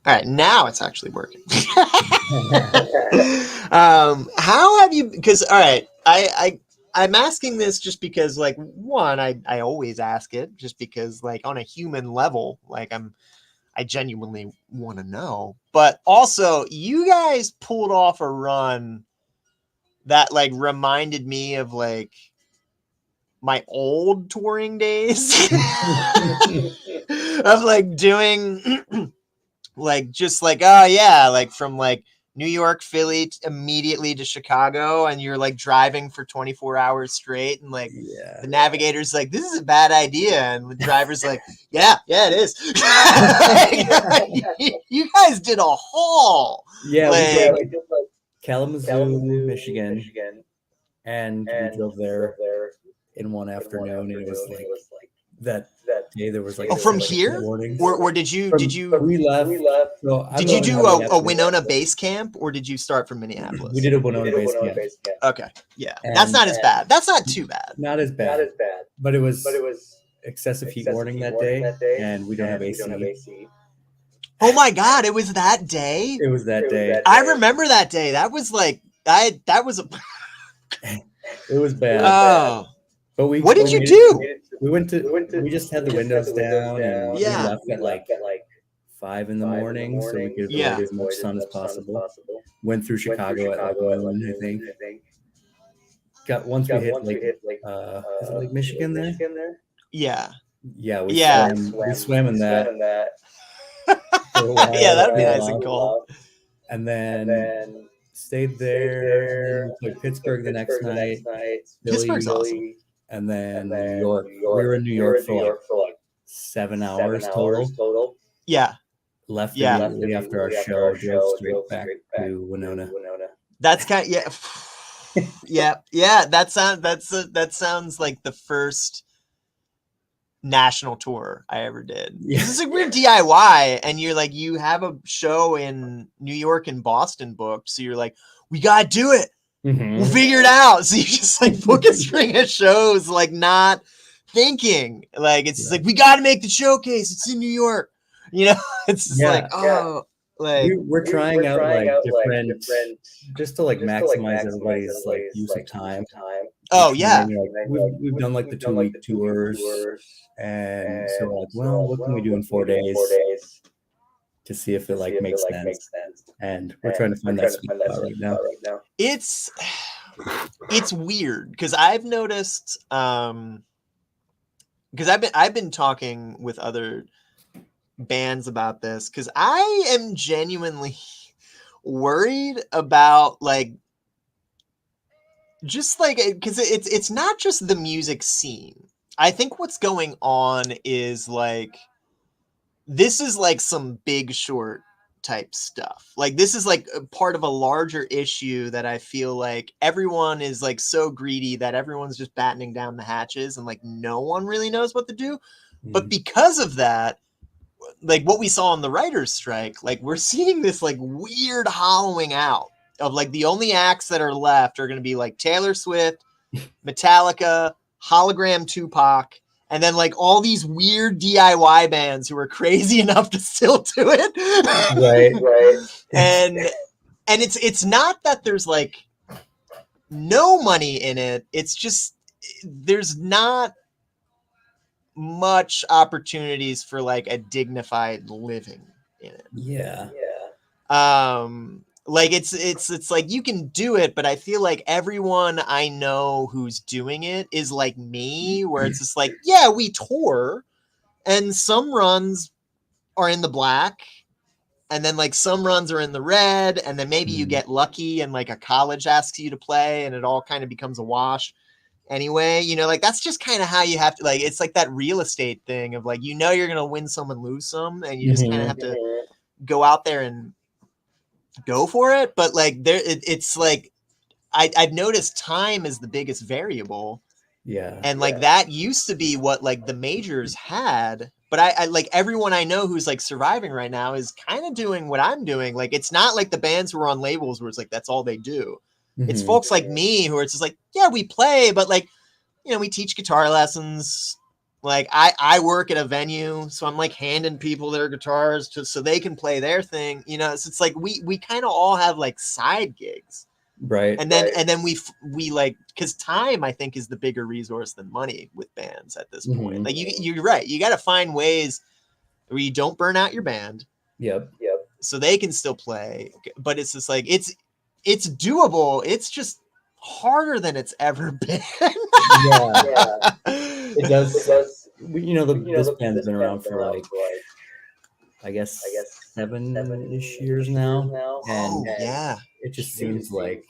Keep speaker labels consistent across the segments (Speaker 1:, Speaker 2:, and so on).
Speaker 1: All right, now it's actually working. How have you? Because all right, I'm asking this just because, like, one, I always ask it just because, like, on a human level, like, I genuinely want to know. But also, you guys pulled off a run that like reminded me of like my old touring days of like doing like just like, oh yeah, like from like New York, Philly immediately to Chicago, and you're like driving for 24 hours straight, and like the navigator's like, this is a bad idea, and the driver's like, yeah it is. You guys did a haul.
Speaker 2: Yeah,
Speaker 1: like,
Speaker 2: we did like Kalamazoo, Michigan, and we drove there in one afternoon, and it was like that day there was like
Speaker 1: from here, or did you
Speaker 2: we left. So
Speaker 1: did you do a Winona base camp, or did you start from Minneapolis?
Speaker 2: We did a Winona base camp.
Speaker 1: Okay, yeah, and that's not as bad. That's not too bad.
Speaker 2: Not as bad, but it was excessive heat warning that day, and we don't have AC.
Speaker 1: Oh my God, it was that day?
Speaker 2: It was that day.
Speaker 1: I remember that day. That was like that was a
Speaker 2: it was bad.
Speaker 1: Oh.
Speaker 2: But
Speaker 1: what did you do?
Speaker 2: We just had the windows down, and we left at like 5 in the morning, so we could avoid as much sun as possible. Went through Chicago at like 1, I think. Once we hit like is it like Michigan there?
Speaker 1: Yeah.
Speaker 2: Yeah, we swam in that.
Speaker 1: Yeah, that'd be nice and cold.
Speaker 2: And then stayed there. And we played Pittsburgh the next night.
Speaker 1: Pittsburgh's awesome.
Speaker 2: And then New York. We were in New York for like 7 hours total.
Speaker 1: Yeah.
Speaker 2: Left immediately after our show, drove straight back to Winona.
Speaker 1: That's kind of, yeah. That sounds like the first national tour I ever did. This is like we're DIY, and you're like, you have a show in New York and Boston booked, so you're like, we gotta do it. We'll figure it out. So you just like book a string of shows, like not thinking. Like it's just like, we gotta make the showcase. It's in New York. You know, it's just like, oh, like
Speaker 2: we're trying out like different just to like maximize everybody's like use of time.
Speaker 1: Oh yeah.
Speaker 2: We've done like the 2-week tours, and so like, well, what can we do in 4 days to see if it like makes sense? And we're trying to find that sweet spot right now.
Speaker 1: It's weird because I've noticed because I've been talking with other bands about this, because I am genuinely worried about like just like, because it's not just the music scene. I think what's going on is like, this is like some Big Short type stuff. Like this is like a part of a larger issue that I feel like everyone is like so greedy that everyone's just battening down the hatches, and like no one really knows what to do. But because of that, like what we saw on the writer's strike, like we're seeing this like weird hollowing out of like the only acts that are left are going to be like Taylor Swift, Metallica, Hologram Tupac, and then like all these weird DIY bands who are crazy enough to still do it.
Speaker 2: Right.
Speaker 1: And it's not that there's like no money in it. It's just there's not much opportunities for like a dignified living in it.
Speaker 2: Yeah.
Speaker 1: Like it's like you can do it, but I feel like everyone I know who's doing it is like me, where it's just like, yeah, we tour, and some runs are in the black, and then like some runs are in the red, and then maybe you get lucky and like a college asks you to play, and it all kind of becomes a wash. Anyway, you know, like that's just kind of how you have to, like, it's like that real estate thing of like, you know, you're gonna win some and lose some, and you just kind of have to go out there and go for it. But like it's like I've noticed time is the biggest variable. And like that used to be what like the majors had, but I like everyone I know who's like surviving right now is kind of doing what I'm doing. Like it's not like the bands who are on labels where it's like that's all they do. It's folks like me who are just like, yeah, we play, but like, you know, we teach guitar lessons Like I work at a venue, so I'm like handing people their guitars so they can play their thing. You know, it's like we kind of all have like side gigs.
Speaker 2: Right.
Speaker 1: And then we like, because time, I think, is the bigger resource than money with bands at this point. Like you're right. You got to find ways where you don't burn out your band.
Speaker 2: Yep.
Speaker 1: So they can still play, but it's just like, it's doable. It's just harder than it's ever been.
Speaker 2: Yeah. It does. This band's been around for like, I guess 7-ish years now. And
Speaker 1: yeah.
Speaker 2: It just seems like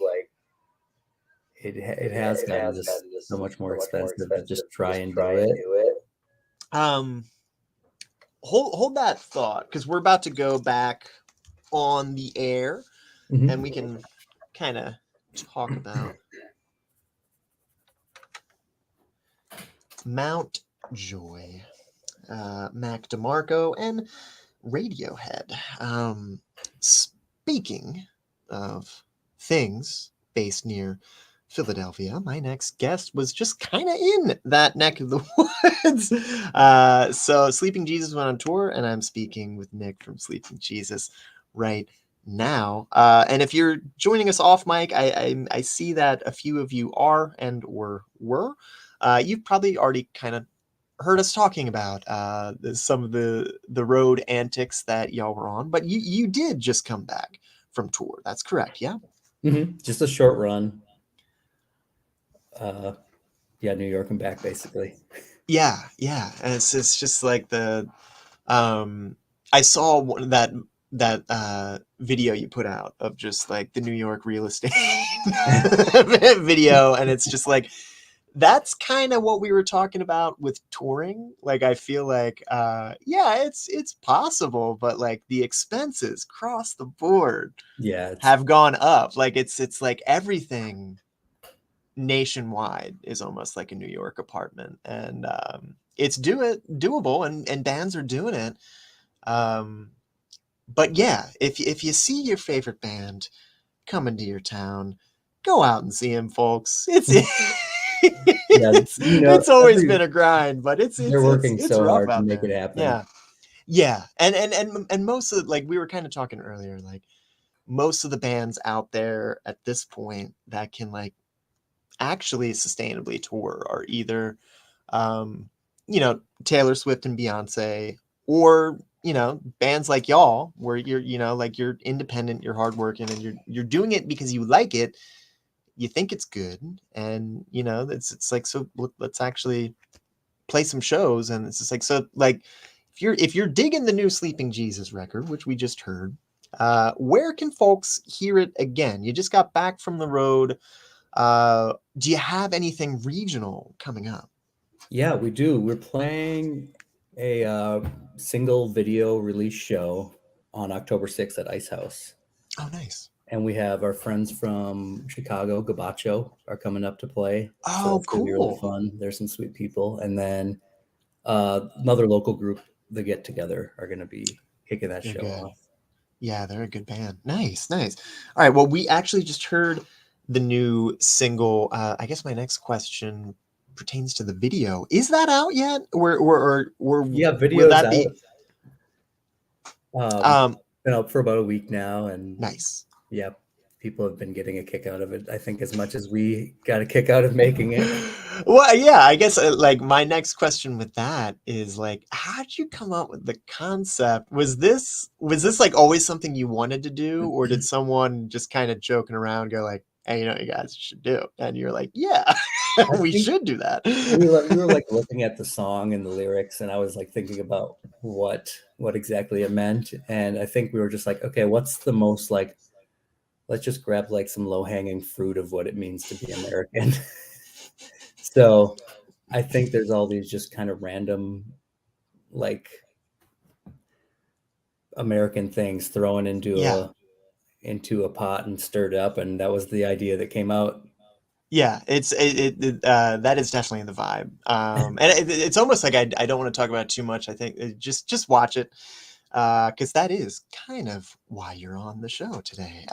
Speaker 2: it has gotten just so much more expensive to just try and do it.
Speaker 1: Hold that thought, because we're about to go back on the air, and we can kind of talk about Mount Joy, Mac DeMarco, and Radiohead. Speaking of things based near Philadelphia, my next guest was just kind of in that neck of the woods. So Sleeping Jesus went on tour, and I'm speaking with Nick from Sleeping Jesus right now. And if you're joining us off mic, I see that a few of you are and were. You've probably already kind of heard us talking about some of the road antics that y'all were on, but you did just come back from tour. That's correct, yeah?
Speaker 2: Just a short run. New York and back, basically.
Speaker 1: Yeah. And it's just like the I saw that video you put out of just like the New York real estate video, and it's just like, that's kind of what we were talking about with touring. Like, I feel like it's possible, but like the expenses across the board have gone up. Like it's like everything nationwide is almost like a New York apartment, and it's doable, and bands are doing it. But yeah, if you see your favorite band coming to your town, go out and see them, folks. It's always been a grind, but they're
Speaker 2: working so
Speaker 1: rough
Speaker 2: hard to make it happen.
Speaker 1: Yeah. And most of, like we were kind of talking earlier, like most of the bands out there at this point that can like actually sustainably tour are either Taylor Swift and Beyonce, or bands like y'all, where you're like you're independent, you're hardworking, and you're doing it because you like it, you think it's good, and it's like, so let's actually play some shows. And it's just like, so like if you're digging the new Sleeping Jesus record, which we just heard, where can folks hear it again? You just got back from the road. Do you have anything regional coming up?
Speaker 2: Yeah, we do. We're playing a single video release show on October 6th at Ice House.
Speaker 1: Oh, nice.
Speaker 2: And we have our friends from Chicago, Gabacho, are coming up to play.
Speaker 1: Oh, so cool.
Speaker 2: Be really fun. There's some sweet people. And then another local group, The Get Together, are going to be kicking that show off.
Speaker 1: Yeah, they're a good band. Nice. All right, well, we actually just heard the new single. I guess my next question pertains to the video. Is that out yet?
Speaker 2: Video is out. Been out for about a week now, and
Speaker 1: nice.
Speaker 2: Yeah, people have been getting a kick out of it, I think, as much as we got a kick out of making it.
Speaker 1: Well, yeah, I guess like my next question with that is like, how'd you come up with the concept? Was this like always something you wanted to do, or did someone just kind of joking around go like, hey, you guys should do, and you're like, yeah, we should do that?
Speaker 2: We were like looking at the song and the lyrics, and I was like thinking about what exactly it meant, and I think we were just like, okay, what's the most like, let's just grab like some low-hanging fruit of what it means to be American. So I think there's all these just kind of random like American things thrown into a pot and stirred up, and that was the idea that came out.
Speaker 1: Yeah, that is definitely the vibe. And it's almost like I don't want to talk about it too much. I think just watch it, because that is kind of why you're on the show today,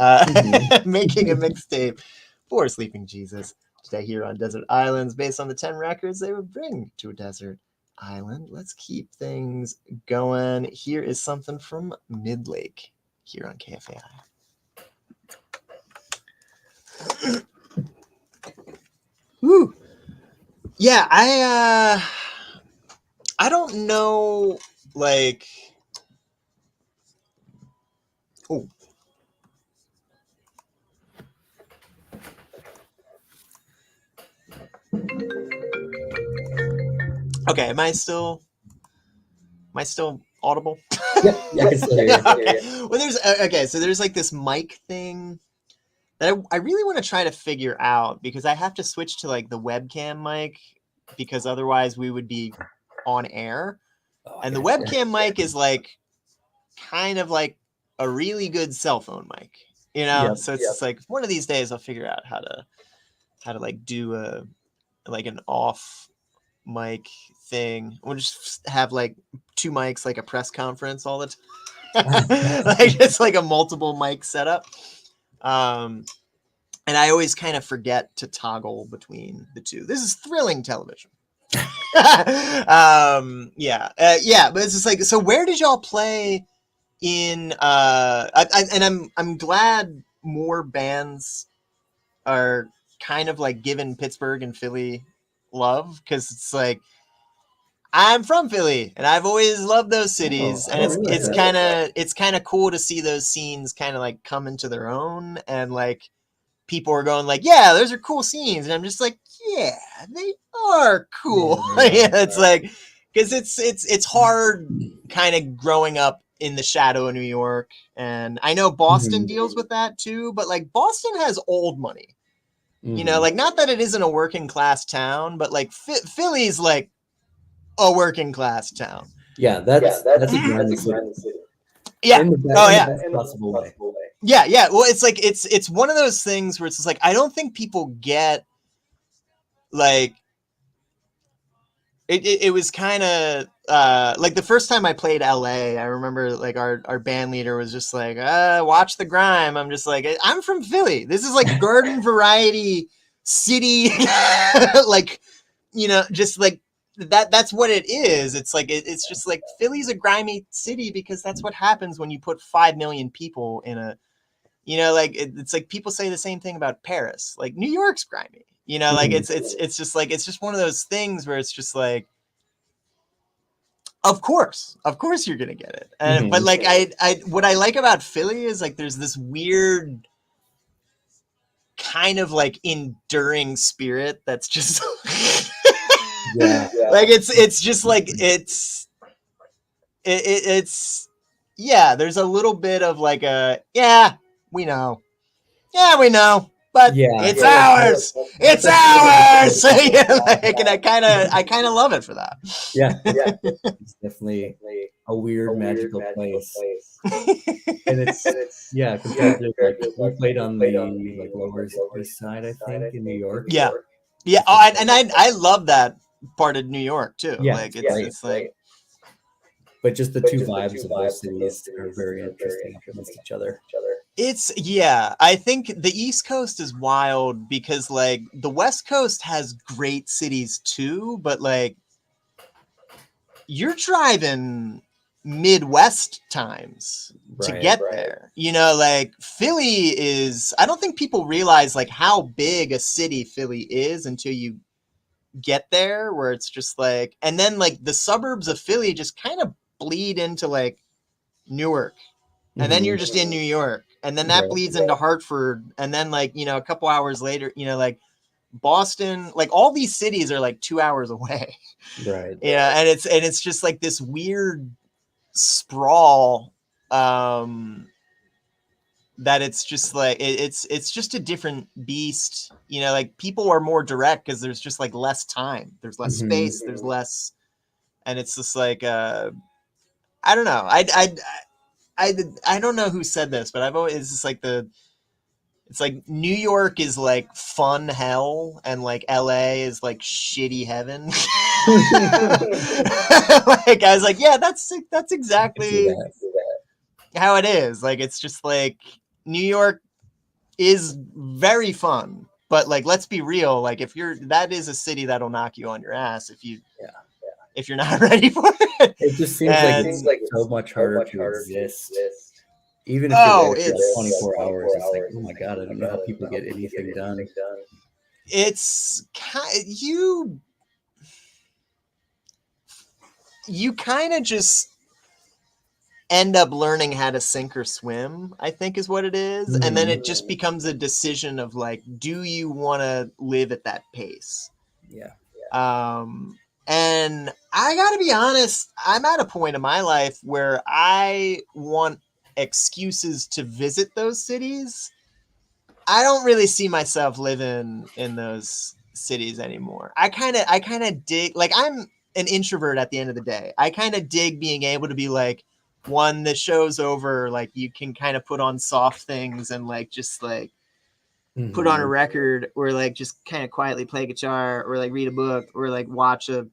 Speaker 1: making a mixtape for Sleeping Jesus today here on Desert Islands, based on the 10 records they would bring to a desert Island. Let's keep things going. Here is something from Midlake here on KFAI. Woo. Yeah, I don't know, like, oh. Okay, am I still audible?
Speaker 2: Yeah, I can still hear you.
Speaker 1: Okay. Well, so there's like this mic thing that I really want to try to figure out, because I have to switch to like the webcam mic, because otherwise we would be on air. And the webcam mic is like kind of like a really good cell phone mic, you know?
Speaker 2: Yep.
Speaker 1: So it's just like one of these days I'll figure out how to like do an off mic thing. We'll just have like two mics, like a press conference all the time. Like just like a multiple mic setup. And I always kind of forget to toggle between the two. This is thrilling television. But it's just like, so where did y'all play in I'm glad more bands are kind of like giving Pittsburgh and Philly love, because it's like, I'm from Philly and I've always loved those cities, and it's kind of cool to see those scenes kind of like come into their own, and like people are going like, yeah, those are cool scenes, and I'm just like, yeah, they are cool. Yeah, it's like, because it's hard kind of growing up in the shadow of New York, and I know Boston deals with that too, but like Boston has old money, you know, like not that it isn't a working class town, but like Philly's like a working class town.
Speaker 2: Yeah, that's a grimy city.
Speaker 1: Yeah.
Speaker 2: In the best possible way.
Speaker 1: Yeah. Well, it's like it's one of those things where it's just like, I don't think people get, like, it was kind of like the first time I played LA, I remember like our band leader was just like, watch the grime. I'm just like, I'm from Philly. This is like garden variety city. Like, you know, just like that's what it is. It's like, it's just like Philly's a grimy city because that's what happens when you put 5 million people in a, you know, like it's like people say the same thing about Paris. Like New York's grimy. You know, like it's just like, it's just one of those things where it's just like, of course you're gonna get it. And but like I what I like about Philly is like there's this weird kind of like enduring spirit that's just like it's just like it's yeah, there's a little bit of like a we know but it's ours. It's ours. Like, and I kind of love it for that.
Speaker 2: Yeah. It's definitely a weird magical place. And it's compared to like we played on the like Lower East Side, I think, in New York.
Speaker 1: Yeah. Oh, and I love that part of New York too.
Speaker 2: Yeah,
Speaker 1: like it's like,
Speaker 2: but just the two vibes of both cities are very interesting against each other.
Speaker 1: It's, I think the East Coast is wild because like the West Coast has great cities too, but like you're driving Midwest times to get there. You know, like Philly is, I don't think people realize like how big a city Philly is until you get there, where it's just like, and then like the suburbs of Philly just kind of bleed into like Newark, and then you're just in New York, and then that bleeds into Hartford, and then like, you know, a couple hours later, you know, like Boston, like all these cities are like 2 hours away.
Speaker 2: Right.
Speaker 1: Yeah. And it's just like this weird sprawl, that it's just like, it's just a different beast, you know, like people are more direct because there's just like less time, there's less space, there's less, and it's just like, I don't know. I don't know who said this, but I've always, it's just like it's like New York is like fun hell, and like LA is like shitty heaven. Like I was like, yeah, that's exactly how it is. Like it's just like New York is very fun, but like let's be real. Like if that is a city that'll knock you on your ass if you're not ready for it.
Speaker 2: It just seems like it's so much harder to exist. Even if you're there for 24 hours, it's like, oh my God, I don't know how people get anything done.
Speaker 1: It's you kind of just end up learning how to sink or swim, I think is what it is. And then it just becomes a decision of like, do you want to live at that pace?
Speaker 2: Yeah.
Speaker 1: And I gotta be honest, I'm at a point in my life where I want excuses to visit those cities. I don't really see myself living in those cities anymore. I kind of dig, like, I'm an introvert at the end of the day. I kind of dig being able to be like, one, the show's over, like you can kind of put on soft things and like just like put on a record, or like just kind of quietly play guitar, or like read a book, or like watch a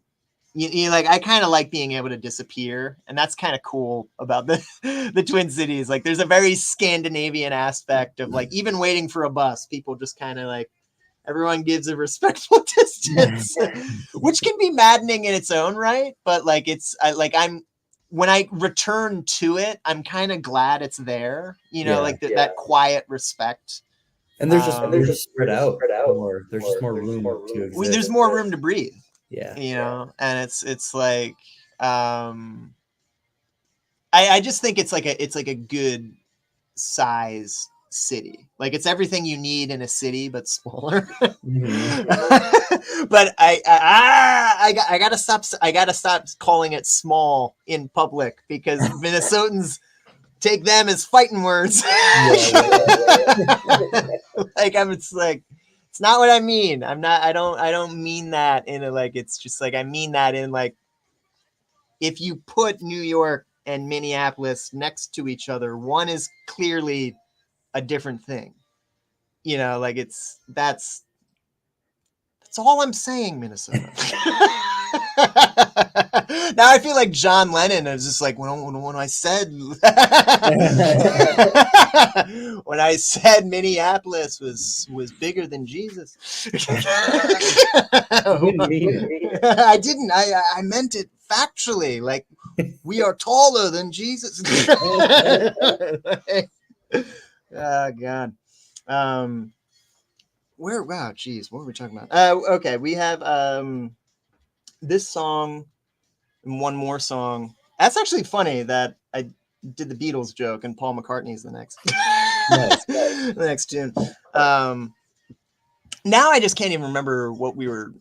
Speaker 1: like, I kind of like being able to disappear, and that's kind of cool about the Twin Cities. Like there's a very Scandinavian aspect of like, even waiting for a bus, people just kind of like, everyone gives a respectful distance, which can be maddening in its own right. But like, when I return to it, I'm kind of glad it's there, like that quiet respect.
Speaker 2: And there's just spread out more. There's just more room to exist.
Speaker 1: There's more room to breathe.
Speaker 2: Yeah.
Speaker 1: And it's like, I just think it's like a good size city. Like it's everything you need in a city, but smaller. But I gotta stop calling it small in public, because Minnesotans take them as fighting words. It's not what I mean. I don't mean that in a, like, it's just like, I mean that in like, if you put New York and Minneapolis next to each other, one is clearly a different thing. Like that's all I'm saying, Minnesota. Now I feel like John Lennon is just like, when I said when I said Minneapolis was bigger than Jesus. I didn't. I meant it factually. Like, we are taller than Jesus. Oh God. Wow, geez, what were we talking about? Okay, we have this song and one more song. That's actually funny that I did the Beatles joke and Paul McCartney's the next the next tune. Now I just can't even remember what we were.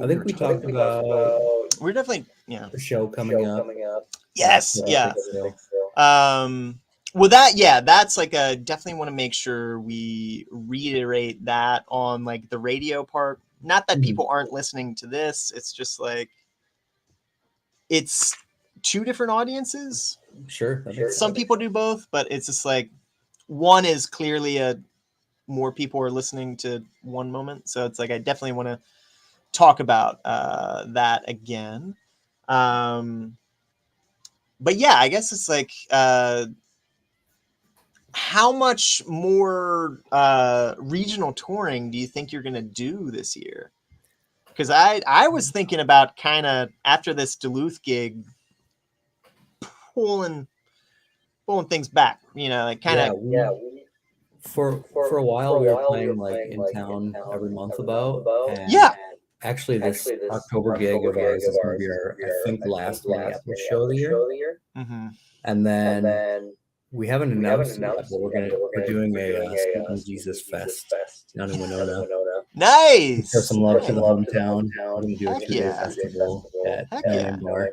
Speaker 2: I think we talked about.
Speaker 1: We're definitely
Speaker 2: the show coming up.
Speaker 1: Yes, yeah. Well, that's like definitely want to make sure we reiterate that on like the radio part. Not that people aren't listening to this. It's just like, it's two different audiences.
Speaker 2: Sure.
Speaker 1: Some people do both, but it's just like, one is clearly more people are listening to one moment. So it's like, I definitely want to talk about that again. But yeah, I guess it's like, how much more regional touring do you think you're going to do this year? Because I was thinking about kind of after this Duluth gig, pulling things back, like kind of.
Speaker 2: For a while we were playing like in town every month about. And actually this October gig of ours is going to be our, I think, last Minneapolis show of the year. And then we haven't announced it yet, but we're doing a Speaking Jesus Fest down in Winona.
Speaker 1: Nice.
Speaker 2: Show some love to the hometown. We're going to do a 2-day festival at Alien Bar.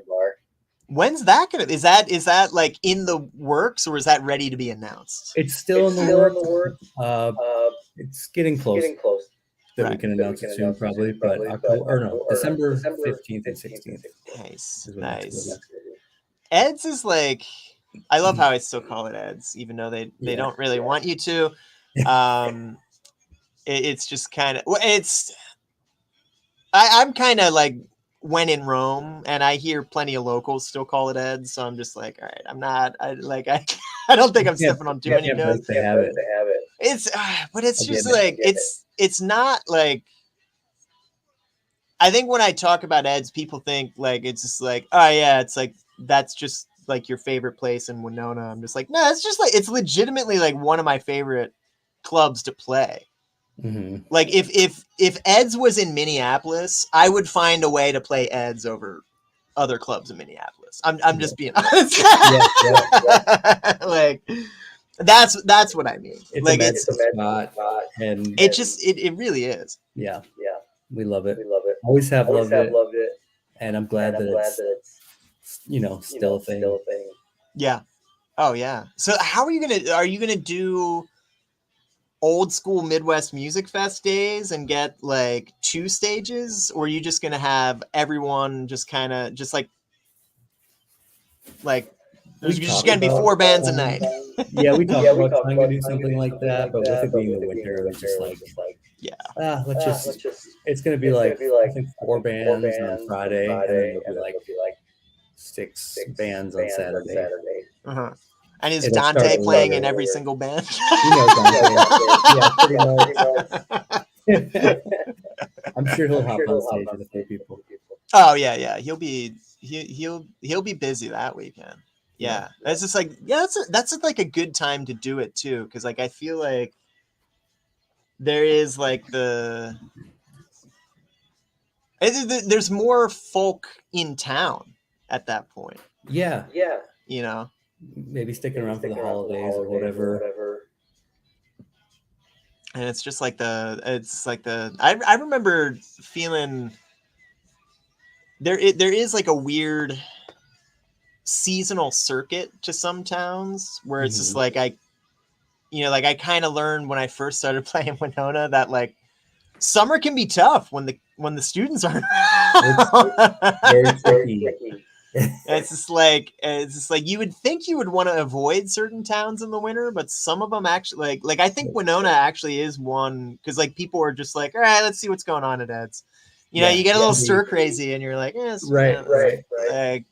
Speaker 1: When's that gonna? Is that like in the works, or is that ready to be announced?
Speaker 2: It's still in the works. It's getting close. That we can announce it soon, probably. But December 15th and 16th.
Speaker 1: Nice. Ed's is like, I love how I still call it Ed's, even though they don't really want you to. It's just kind of, I'm kind of like, when in Rome, and I hear plenty of locals still call it Ed's, so I'm just like, all right, I don't think I'm stepping on too many toes. It's, but it's just like, it's not like, I think when I talk about Ed's, people think like it's just like, oh yeah, it's like that's just like your favorite place in Winona. I'm just like, no, it's just like it's legitimately like one of my favorite clubs to play.
Speaker 2: Mm-hmm.
Speaker 1: Like if Ed's was in Minneapolis, I would find a way to play Ed's over other clubs in Minneapolis. I'm just being honest. Like that's what I mean.
Speaker 2: It's
Speaker 1: like
Speaker 2: a magical spot, and
Speaker 1: it really is.
Speaker 2: Yeah, we love it. Always have loved it, and I'm glad that it's still a thing.
Speaker 1: Yeah. Oh yeah. So how are you gonna do old school Midwest Music Fest days and get like 2 stages, or are you just gonna have everyone just kind of just like there's just gonna be 4 bands a night?
Speaker 2: Yeah, we talked about trying to do something like that, but with it being the winter, it was just like, let's just. It's gonna be like I think 4 bands on Friday, and then there'll be like 6 bands on Saturday.
Speaker 1: Uh-huh. And is Dante playing in every single band?
Speaker 2: Dante. Yeah, pretty much. I'm sure he'll hop on stage with a few people.
Speaker 1: Oh yeah. He'll be busy that weekend. Yeah. It's just like that's like a good time to do it too, because like I feel like there is like there's more folk in town at that point.
Speaker 2: Yeah.
Speaker 1: Maybe
Speaker 2: sticking around for the holidays or whatever.
Speaker 1: And it's just like I remember feeling there is like a weird seasonal circuit to some towns where it's just like I kind of learned when I first started playing Winona that like summer can be tough when the students aren't.
Speaker 2: It's very tricky.
Speaker 1: It's just like you would think you would want to avoid certain towns in the winter, but some of them actually like I think Winona actually is one, because like people are just like, all right, let's see what's going on at Ed's. You get a little stir crazy, and you're like,
Speaker 2: right.
Speaker 1: Like,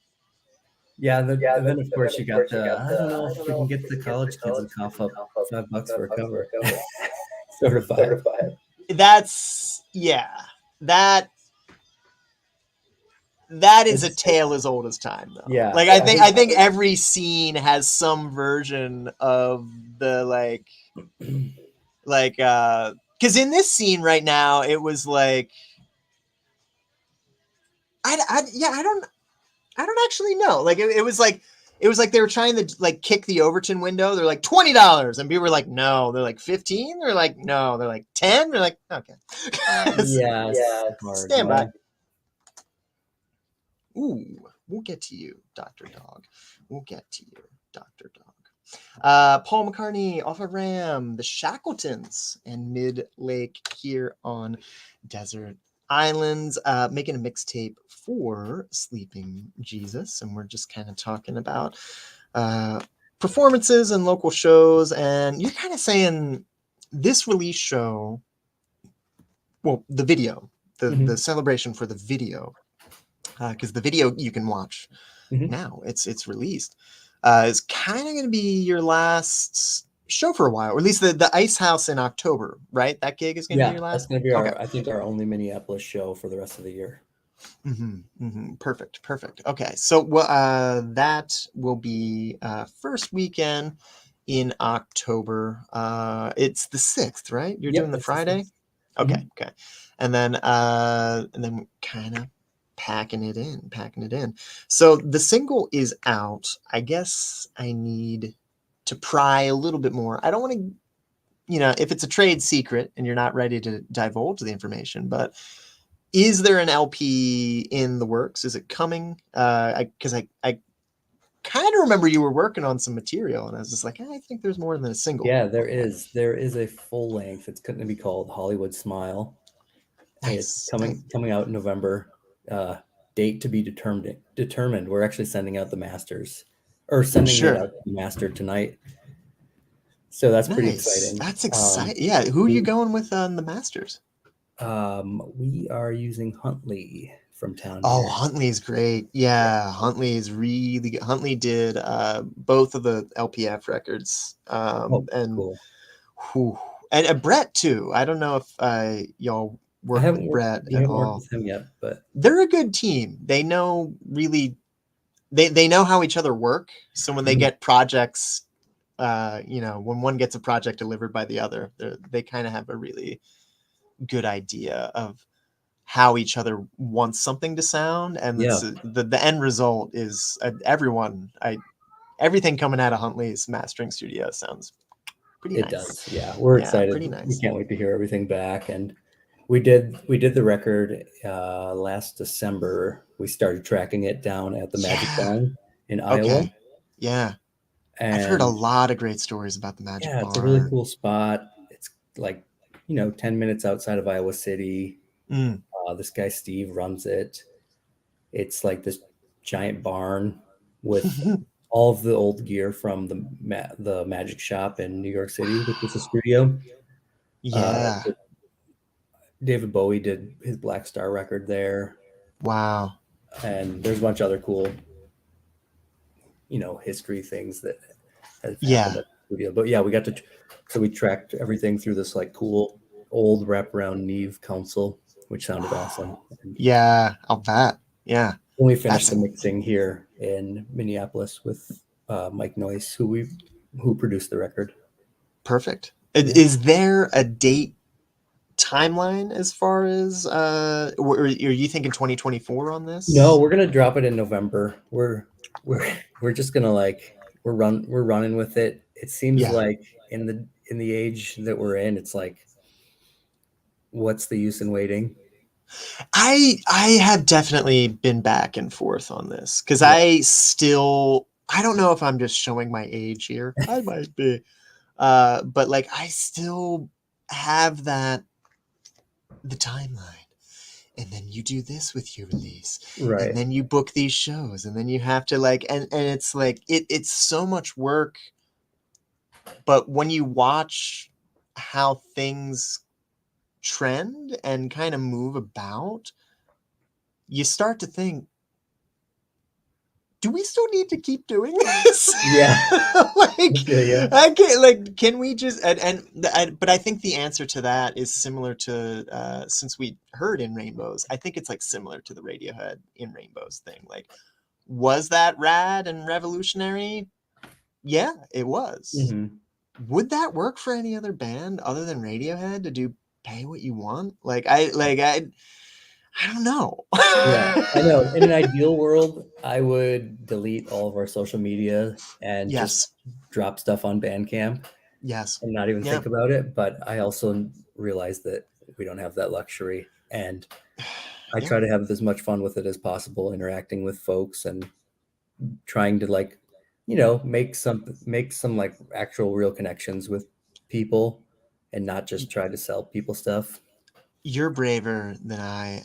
Speaker 2: and then of course you got I don't know if we can get the college kids to cough up $5 for a cover. Sort of vibe.
Speaker 1: That's that is a tale as old as time, though.
Speaker 2: Yeah.
Speaker 1: Like I think every scene has some version of the because in this scene right now it was like I don't actually know. Like it was like they were trying to like kick the Overton window. They're like $20, and people were like, no. They're like 15. They're like, no. They're like 10. They're like, okay. Stand by. Ooh, we'll get to you, Dr. Dog. We'll get to you, Dr. Dog. Paul McCartney off of Ram, the Shackletons, and Mid Lake here on Desert Islands, making a mixtape for Sleeping Jesus. And we're just kind of talking about performances and local shows. And you're kind of saying this release show, well, the video, the celebration for the video, because the video you can watch now, it's released, is kind of going to be your last show for a while, or at least the Ice House in October, right? That gig is going to be your last.
Speaker 2: That's going to be I think our only Minneapolis show for the rest of the year.
Speaker 1: Perfect. Okay, so that will be first weekend in October. It's the 6th, right? You're doing the Friday. Okay. And then kind of packing it in. So the single is out. I guess I need to pry a little bit more. I don't want to, if it's a trade secret and you're not ready to divulge the information, but is there an LP in the works? Is it coming? Because I kind of remember you were working on some material, and I was just like, I think there's more than a single.
Speaker 2: Yeah, there is. There is a full length. It's going to be called Hollywood Smile.
Speaker 1: Nice.
Speaker 2: It's coming out in November. Date to be determined. We're actually sending out the masters, or sending it out the master tonight. So that's pretty exciting.
Speaker 1: That's exciting. Yeah. Who are you going with on the masters?
Speaker 2: We are using Huntley from town.
Speaker 1: Oh, Huntley's great. Yeah, Huntley is really good. Huntley did both of the LPF records. And
Speaker 2: cool.
Speaker 1: And Brett too. I don't know if y'all work with Brett
Speaker 2: we
Speaker 1: at
Speaker 2: haven't worked
Speaker 1: all.
Speaker 2: with him yet, but
Speaker 1: They're a good team. They know really, they know how each other work. So when they get projects, when one gets a project delivered by the other, they kind of have a really good idea of how each other wants something to sound, and
Speaker 2: yeah,
Speaker 1: the end result is everything coming out of Huntley's mastering studio sounds pretty
Speaker 2: it
Speaker 1: nice.
Speaker 2: does. Yeah, we're excited.
Speaker 1: Pretty
Speaker 2: We
Speaker 1: nice.
Speaker 2: can't wait to hear everything back. And we did the record last December. We started tracking it down at the Magic Barn in Iowa.
Speaker 1: Okay. Yeah. I've heard a
Speaker 2: And
Speaker 1: lot of great stories about the Magic
Speaker 2: yeah, it's a really
Speaker 1: Barn.
Speaker 2: cool spot. It's like 10 minutes outside of Iowa City.
Speaker 1: Mm.
Speaker 2: This guy Steve runs it. It's like this giant barn with all of the old gear from the Magic Shop in New York City, which is a studio. Uh,
Speaker 1: Yeah.
Speaker 2: David Bowie did his Black Star record there,
Speaker 1: Wow.
Speaker 2: and there's a bunch of other cool, history things that have happened
Speaker 1: Yeah.
Speaker 2: at the studio. But yeah, so we tracked everything through this like cool old wraparound Neve console, which sounded awesome. And
Speaker 1: Yeah. I'll bet. Yeah.
Speaker 2: then we finished
Speaker 1: That's
Speaker 2: the mixing here in Minneapolis with Mike Noyce, who produced the record.
Speaker 1: perfect.
Speaker 2: Yeah.
Speaker 1: Is there a date timeline as far as are you thinking 2024 on this?
Speaker 2: No, we're gonna drop it in November. We're just gonna we're running with it. It seems
Speaker 1: Yeah.
Speaker 2: like in the age that we're in, it's like, what's the use in waiting?
Speaker 1: I have definitely been back and forth on this because
Speaker 2: Yeah.
Speaker 1: I don't know if I'm just showing my age here. I might be. But like I still have the timeline. And then you do this with your release.
Speaker 2: Right.
Speaker 1: And then you book these shows. And then you have to and it's like it's so much work. But when you watch how things trend and kind of move about, you start to think, do we still need to keep doing this?
Speaker 2: Yeah.
Speaker 1: I can't can we just but I think the answer to that is similar to since we heard In Rainbows, I think it's like similar to the Radiohead In Rainbows thing. Like, was that rad and revolutionary? Yeah, it was.
Speaker 2: Mm-hmm.
Speaker 1: Would that work for any other band other than Radiohead to do pay what you want? I don't know.
Speaker 2: Yeah, I know. In an ideal world, I would delete all of our social media and just drop stuff on Bandcamp and not even think about it. But I also realize that we don't have that luxury. And I try to have as much fun with it as possible, interacting with folks and trying to make some like actual real connections with people and not just try to sell people stuff.
Speaker 1: You're braver than I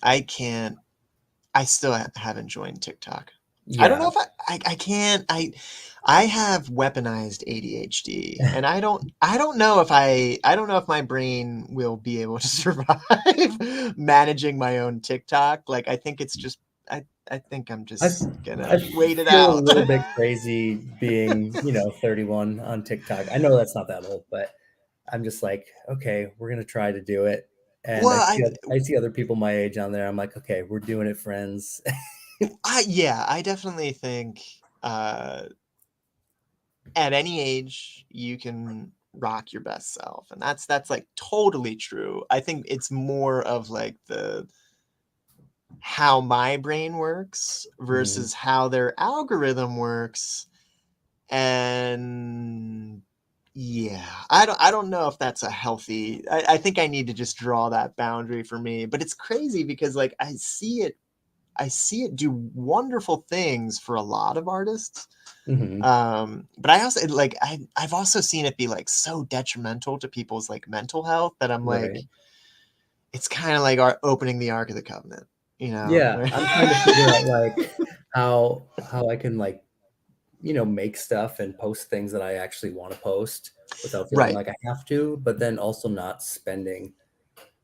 Speaker 1: still haven't joined TikTok. I don't know if I can't. I have weaponized ADHD, and I don't know if my brain will be able to survive managing my own TikTok. Like, I think it's just I think I'm just gonna wait it out.
Speaker 2: A little bit crazy being 31 on TikTok. I know that's not that old, but I'm just like, okay, we're gonna try to do it. And
Speaker 1: Well,
Speaker 2: I see other people my age on there. I'm like, okay, we're doing it, friends.
Speaker 1: I definitely think at any age you can rock your best self, and that's like totally true. I think it's more of like the how my brain works versus how their algorithm works. And yeah, I don't know if that's a healthy. I think I need to just draw that boundary for me. But it's crazy because like I see it do wonderful things for a lot of artists. But I also I've also seen it be like so detrimental to people's like mental health that I'm like, it's kind of like opening the Ark of the Covenant,
Speaker 2: Yeah, I'm trying to figure out like how I can make stuff and post things that I actually want to post without feeling like I have to, but then also not spending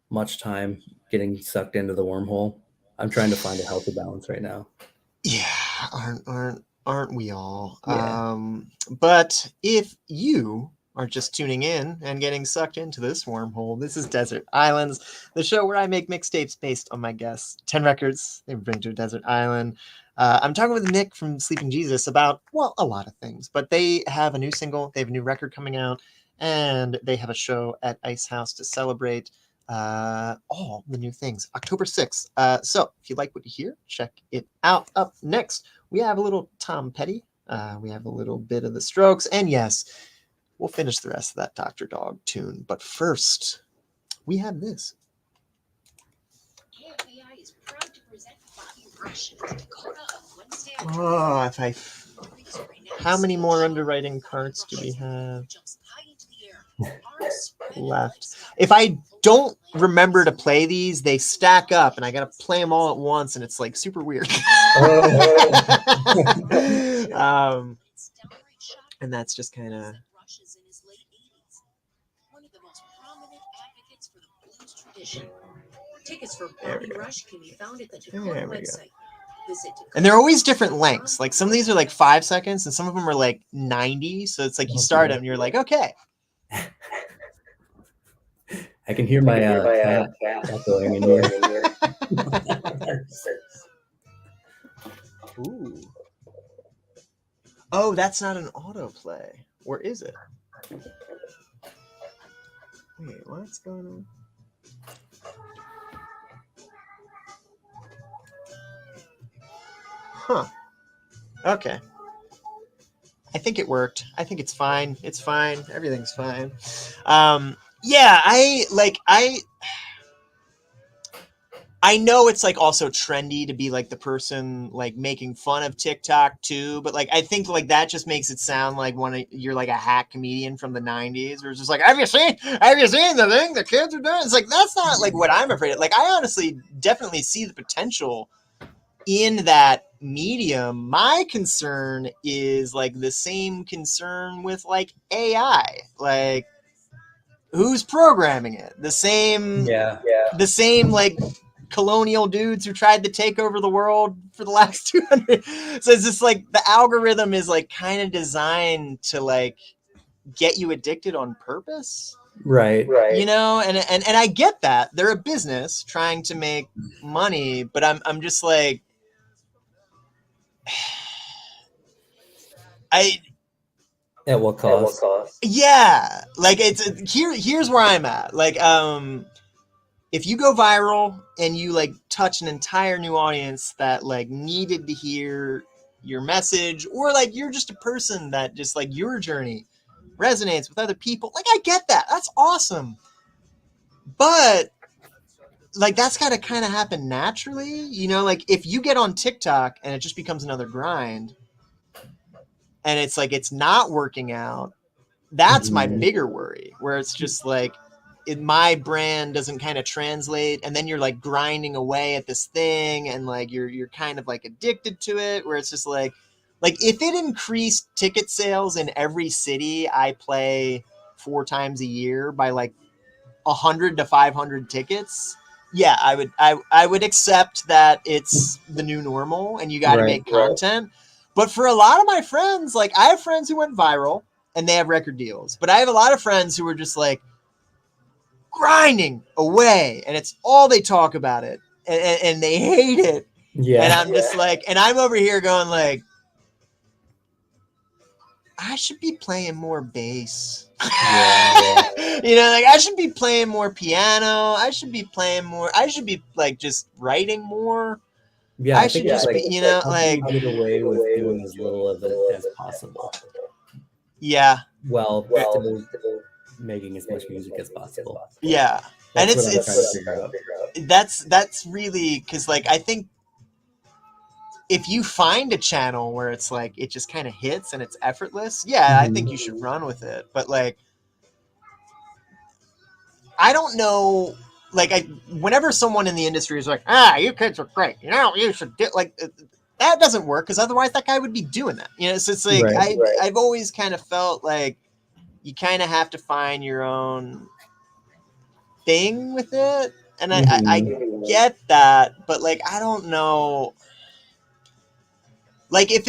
Speaker 2: much time getting sucked into the wormhole. I'm trying to find a healthy balance right now.
Speaker 1: Yeah, aren't we all?
Speaker 2: Yeah.
Speaker 1: But if you are just tuning in and getting sucked into this wormhole, this is Desert Islands, the show where I make mixtapes based on my guests. 10 records they bring to a desert island. I'm talking with Nick from Sleeping Jesus about, well, a lot of things, but they have a new single, they have a new record coming out, and they have a show at Ice House to celebrate all the new things, October 6th. So if you like what you hear, check it out. Up next, we have a little Tom Petty. We have a little bit of the Strokes, and yes, we'll finish the rest of that Dr. Dog tune. But first, we have this. KFAI is proud to present Bobby Rush in Dakota on Wednesday. How many more underwriting carts do we have left? If I don't remember to play these, they stack up, and I gotta play them all at once, and it's like super weird. And that's just kind of.
Speaker 3: Tickets for Bobby Rush can be found at the Dakota website.
Speaker 1: And they're always different lengths. Like some of these are like 5 seconds, and some of them are like 90. So it's like you start them, and you're like, okay.
Speaker 2: I can hear my cat echoing in here.
Speaker 1: Ooh. Oh, that's not an autoplay. Or is it? Wait, what's going on? Huh. Okay. I think it worked. I think it's fine. It's fine. Everything's fine. Yeah, I know it's like also trendy to be like the person like making fun of TikTok too, but like I think like that just makes it sound like you're like a hack comedian from the 90s, where it's just like, have you seen the thing the kids are doing? It's like, that's not like what I'm afraid of. Like, I honestly definitely see the potential in that medium. My concern is like the same concern with like AI. Like, who's programming it? The same like colonial dudes who tried to take over the world for the last 200. So it's just like the algorithm is like kind of designed to like get you addicted on purpose.
Speaker 2: Right.
Speaker 1: You know, and I get that. They're a business trying to make money, but I'm just like,
Speaker 2: at what cost?
Speaker 1: Yeah, like here's where I'm at. Like, if you go viral and you like touch an entire new audience that like needed to hear your message, or like you're just a person that just like your journey resonates with other people, like I get that. That's awesome. But like that's got to kind of happen naturally, you know, like if you get on TikTok and it just becomes another grind and it's like it's not working out, that's my bigger worry, where it's just like my brand doesn't kind of translate, and then you're like grinding away at this thing and like you're kind of like addicted to it, where it's just like if it increased ticket sales in every city I play 4 times a year by like 100 to 500 tickets, yeah, I would accept that it's the new normal and you got to make content. But for a lot of my friends, like I have friends who went viral and they have record deals, but I have a lot of friends who were just like grinding away and it's all they talk about it, and they hate it. Yeah. And I'm just like, and I'm over here going like, I should be playing more bass. You know, like I should be playing more piano. I should be like just writing more.
Speaker 2: Yeah,
Speaker 1: I should just be, you know, like
Speaker 2: get away with doing as little of it as possible.
Speaker 1: Yeah.
Speaker 2: Well, still making as much music as possible.
Speaker 1: Yeah.
Speaker 2: That's
Speaker 1: and that's really, because like I think if you find a channel where it's like it just kind of hits and it's effortless, yeah, I think you should run with it. But like, I don't know, like whenever someone in the industry is like, you kids are great, you know, you should do, like, that doesn't work, because otherwise that guy would be doing that, you know. So it's like I've always kind of felt like you kind of have to find your own thing with it, and I get that, but like I don't know, like if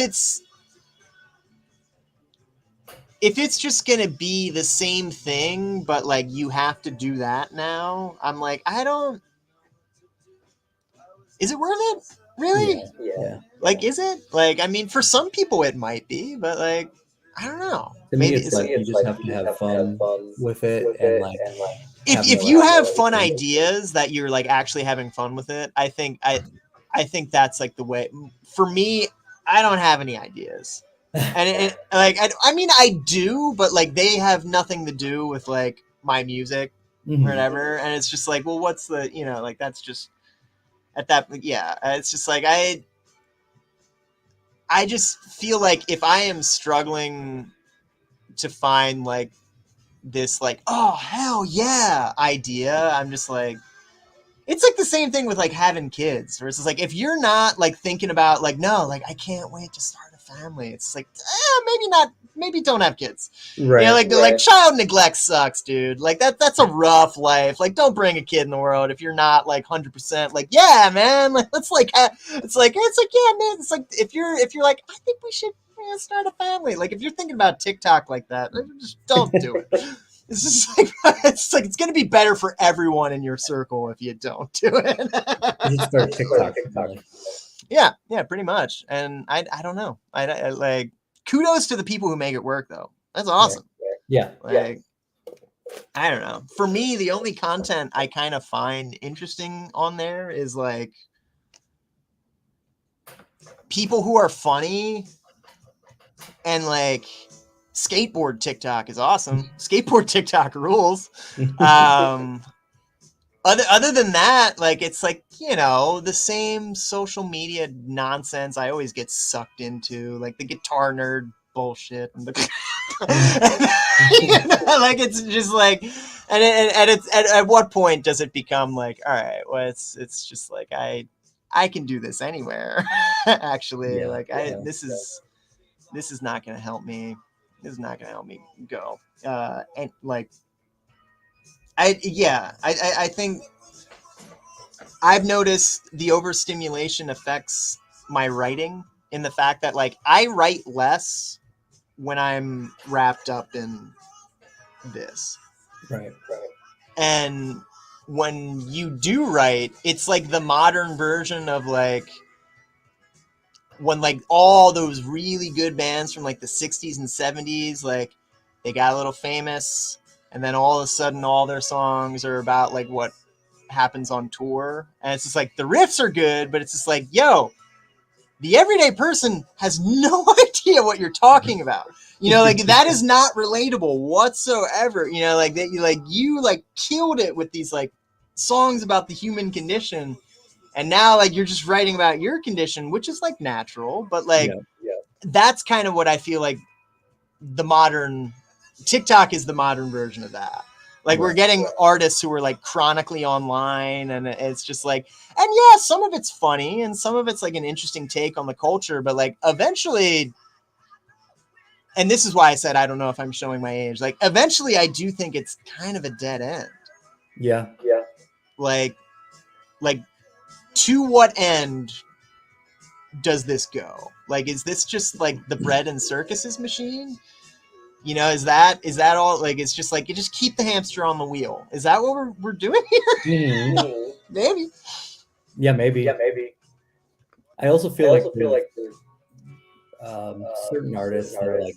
Speaker 1: if it's just gonna be the same thing, but like you have to do that now, I'm like, is it worth it? Really?
Speaker 2: Yeah.
Speaker 1: Like, is it? Like, I mean, for some people it might be, but like, I don't know.
Speaker 2: To me, it's like you just have to have fun with it, and like
Speaker 1: if you have fun ideas that you're like actually having fun with it, I think that's like the way. For me, I don't have any ideas, and like I mean I do, but like they have nothing to do with like my music or whatever, and it's just like, well, what's the like that's just at that it's just like I just feel like if I am struggling to find like this like, oh hell yeah idea, I'm just like, it's like the same thing with like having kids versus like if you're not like thinking about like, no, like I can't wait to start a family, it's like maybe not, maybe don't have kids,
Speaker 2: right.
Speaker 1: Like child neglect sucks, dude. Like that's a rough life. Like don't bring a kid in the world if you're not like 100% like, yeah man, like let's like it's like yeah man, it's like if you're like, I think we should start a family, like if you're thinking about TikTok like that, just don't do it. It's just like it's gonna be better for everyone in your circle if you don't do it.
Speaker 2: You just start TikTok.
Speaker 1: Yeah, pretty much. And I don't know. I like, kudos to the people who make it work though. That's awesome.
Speaker 2: Yeah.
Speaker 1: Like, I don't know. For me, the only content I kind of find interesting on there is like people who are funny, and like skateboard TikTok is awesome. Skateboard TikTok rules. Other than that, like it's like, the same social media nonsense I always get sucked into, like the guitar nerd bullshit and the like it's just like, and it's at what point does it become like, all right, well it's just like I can do this anywhere. Actually, this is not gonna help me. This is not gonna help me go. And like I think I've noticed the overstimulation affects my writing, in the fact that like I write less when I'm wrapped up in this.
Speaker 2: Right.
Speaker 1: And when you do write, it's like the modern version of like when like all those really good bands from like the 60s and 70s, like they got a little famous, and then all of a sudden all their songs are about like what happens on tour, and it's just like the riffs are good, but it's just like, yo, the everyday person has no idea what you're talking about, like that is not relatable whatsoever, like that you like killed it with these like songs about the human condition, and now like you're just writing about your condition, which is like natural, but like that's kind of what I feel like the modern TikTok is, the modern version of that. Like we're getting artists who are like chronically online, and it's just like, and yeah, some of it's funny and some of it's like an interesting take on the culture, but like eventually, and this is why I said I don't know if I'm showing my age, like eventually I do think it's kind of a dead end.
Speaker 2: Yeah.
Speaker 1: Like to what end does this go? Like, is this just like the bread and circuses machine? Is that all? Like, it's just like, you just keep the hamster on the wheel. Is that what we're doing here? Maybe.
Speaker 2: Yeah, maybe. I also feel like certain artists that are like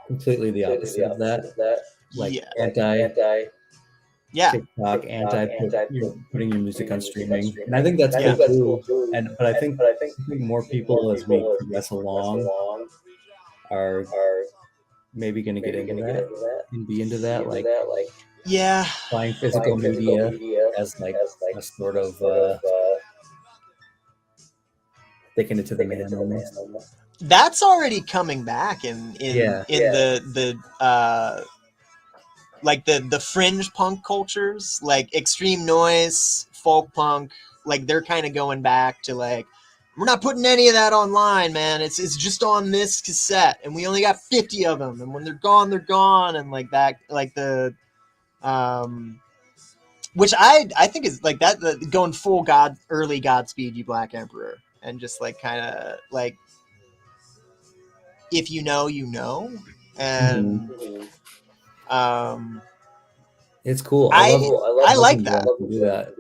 Speaker 2: completely the opposite of that. Like anti TikTok, anti putting your music on streaming, and I think that's cool too. But I think more people, as we progress along, are maybe going to get into that and be into that, like buying physical media as like a sort of sticking it to the man almost.
Speaker 1: That's already coming back in the like the fringe punk cultures, like extreme noise, folk punk, like they're kind of going back to like, we're not putting any of that online, man. It's just on this cassette, and we only got 50 of them, and when they're gone, and like that, like the which I think is like that, going full early Godspeed You Black Emperor, and just like kind of like if you know, you know, and
Speaker 2: it's cool.
Speaker 1: I like
Speaker 2: you
Speaker 1: that.
Speaker 2: can do that.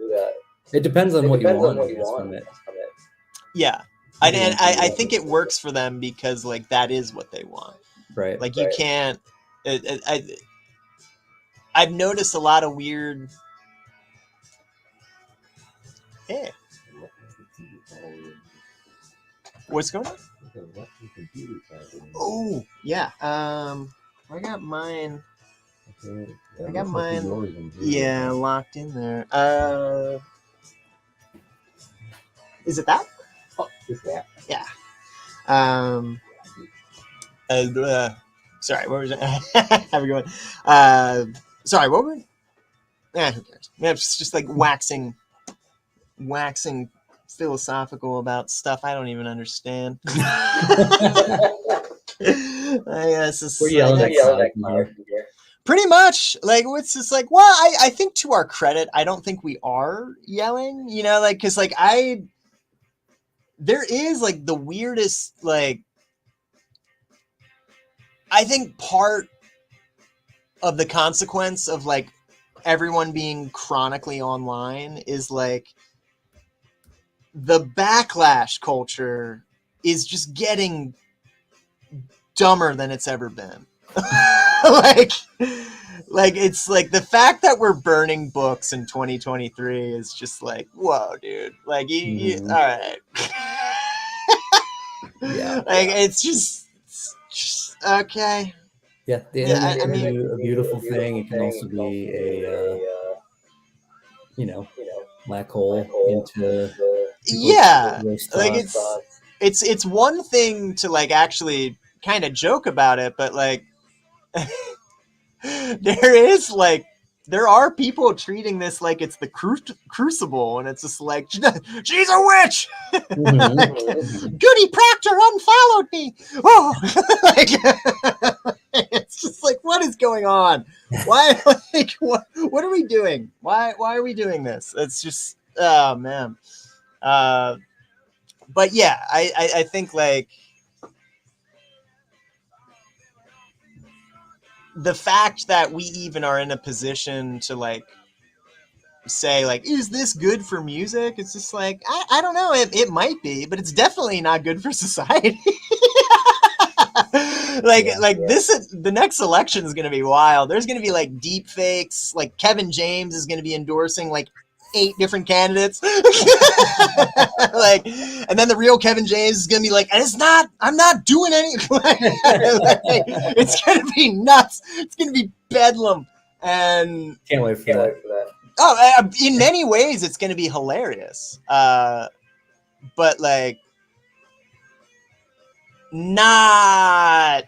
Speaker 2: It depends on what you want, I guess, from it.
Speaker 1: Yeah. I think it works for them because like that is what they want.
Speaker 2: Right.
Speaker 1: Like you can't. I've noticed a lot of weird. Hey. What's going on? Oh yeah. I got mine. I got mine. Yeah, locked in there. Is it that?
Speaker 4: Oh, is that?
Speaker 1: Yeah. Sorry, what was it? Have a good one. Sorry, what were we? Who cares? Yeah, it's just like waxing philosophical about stuff I don't even understand.
Speaker 2: We're yelling at clouds.
Speaker 1: Pretty much, like it's just like, well, I think to our credit, I don't think we are yelling, you know, like because like there is like the weirdest like. I think part of the consequence of like everyone being chronically online is like the backlash culture is just getting dumber than it's ever been. like it's like the fact that we're burning books in 2023 is just like, whoa, dude. Like you all right.
Speaker 2: Yeah.
Speaker 1: Like it's just okay.
Speaker 2: Yeah, the internet can be a beautiful thing. It can also be a black hole into
Speaker 1: like it's one thing to like actually kind of joke about it, but like there are people treating this like it's the crucible, and it's just like she's a witch. Goody Proctor unfollowed me. Oh, like, it's just like, what is going on? Why? Like, what are we doing? Why are we doing this? It's just, oh man. But yeah, I think like the fact that we even are in a position to like say like, is this good for music? It's just like, I don't know. It might be, but it's definitely not good for society. The next election is going to be wild. There's going to be like deep fakes. Like Kevin James is going to be endorsing like 8 different candidates. Like, and then the real Kevin James is going to be like, and I'm not doing any. It's going to be nuts. It's going to be bedlam. And
Speaker 2: can't wait for that.
Speaker 1: Oh, in many ways, it's going to be hilarious. But like, not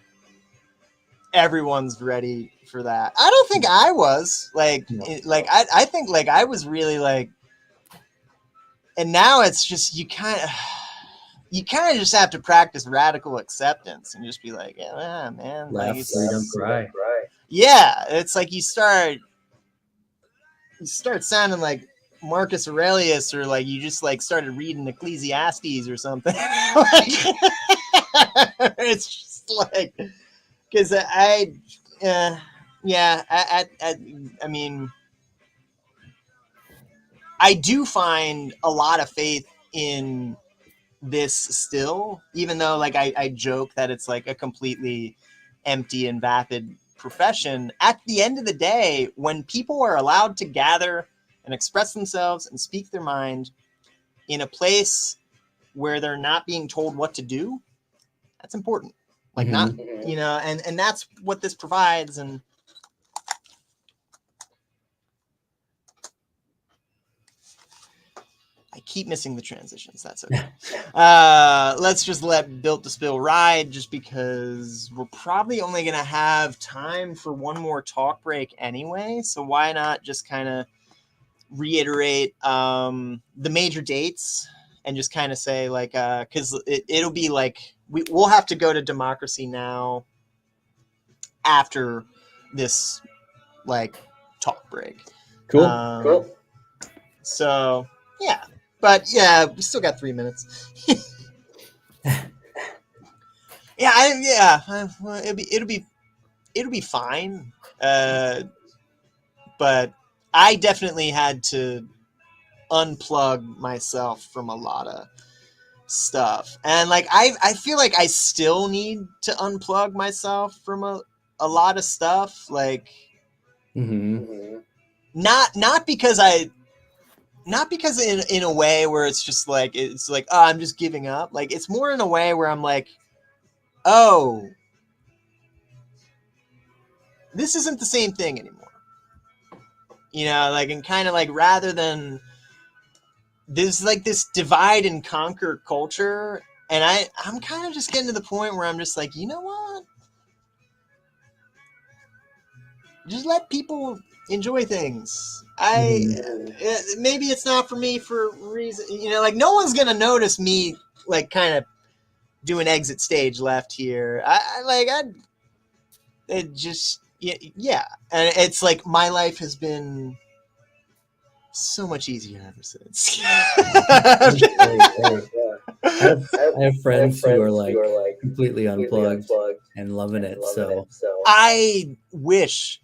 Speaker 1: everyone's ready for that. I don't think I was like, I think like I was really like, and now it's just you kind of just have to practice radical acceptance and just be like, yeah, man,
Speaker 2: laugh,
Speaker 1: like,
Speaker 2: freedom, cry.
Speaker 1: Yeah, it's like you start sounding like Marcus Aurelius, or like you just like started reading Ecclesiastes or something. Like, it's just like, because I mean, I do find a lot of faith in this still, even though like I joke that it's like a completely empty and vapid profession. At the end of the day, when people are allowed to gather and express themselves and speak their mind in a place where they're not being told what to do, that's important. Like not, you know, and that's what this provides. And I keep missing the transitions. That's okay. Let's just let Built to Spill ride, just because we're probably only going to have time for one more talk break anyway. So why not just kind of reiterate the major dates and just kind of say like, because it'll be like, we'll have to go to Democracy Now! After this like talk break.
Speaker 2: Cool.
Speaker 1: So yeah. But yeah, we still got 3 minutes. Well, it'll be fine. But I definitely had to unplug myself from a lot of stuff, and like I feel like I still need to unplug myself from a lot of stuff, like not because in a way where it's just like it's like, oh, I'm just giving up. Like it's more in a way where I'm like, oh, this isn't the same thing anymore, like, and kind of like, rather than there's like this divide and conquer culture, and I'm kind of just getting to the point where I'm just like, you know what, just let people enjoy things. Maybe it's not for me for a reason, like no one's gonna notice me like kind of doing exit stage left here. It just, yeah, and it's like my life has been so much easier ever since.
Speaker 2: I have friends who are like completely unplugged and loving it. So
Speaker 1: I wish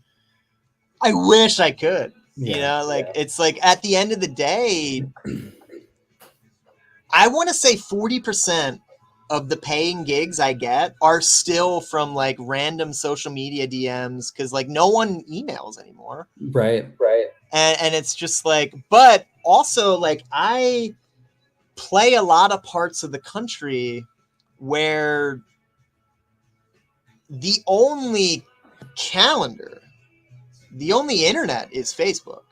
Speaker 1: I could. It's like at the end of the day, I want to say 40% of the paying gigs I get are still from like random social media DMs, because like no one emails anymore.
Speaker 2: Right.
Speaker 1: And it's just like, but also like I play a lot of parts of the country where the only internet is Facebook.